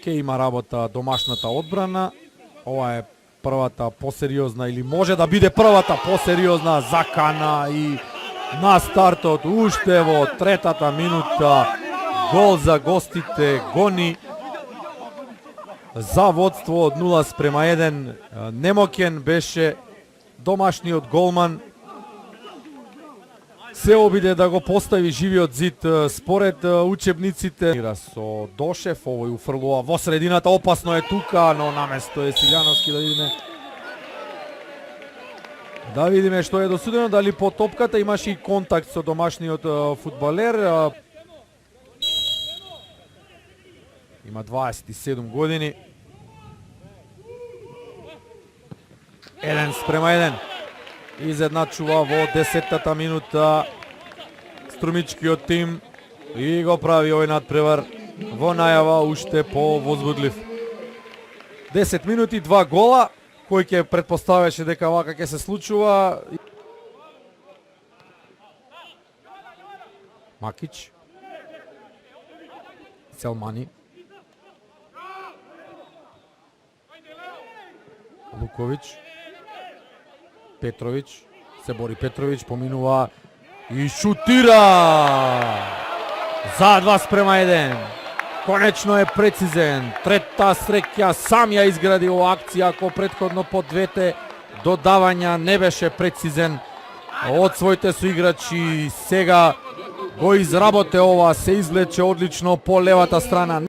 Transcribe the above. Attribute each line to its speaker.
Speaker 1: ке има работа домашната одбрана. Ова е првата посериозна или може да биде првата посериозна закана и на стартот уште во третата минута гол за гостите гони за водство од 0:1. Немоќен беше домашниот голман. Се обиде да го постави живиот зид според учебниците. Игра со Дошев, овој уфрлува во средината, опасно е тука, но наместо е Силјановски. Да видиме што е досудено, дали по топката имаше и контакт со домашниот фудбалер. Има 27 години. 1:1. Изедначува во 10-та минута струмичкиот тим и го прави овој надпревар во најава уште по-возбудлив. 10 минути, 2 гола, кој ќе претпоставеше дека вака ќе се случува. Макич. Селмани. Лукович. Петрович, се бори Петрович, поминува и шутира за 2:1. Конечно е прецизен. Трета среќа сам ја изгради ова акција, ако претходно по двете додавања не беше прецизен од своите соиграчи. Сега го изработе ова, се извлече одлично по левата страна.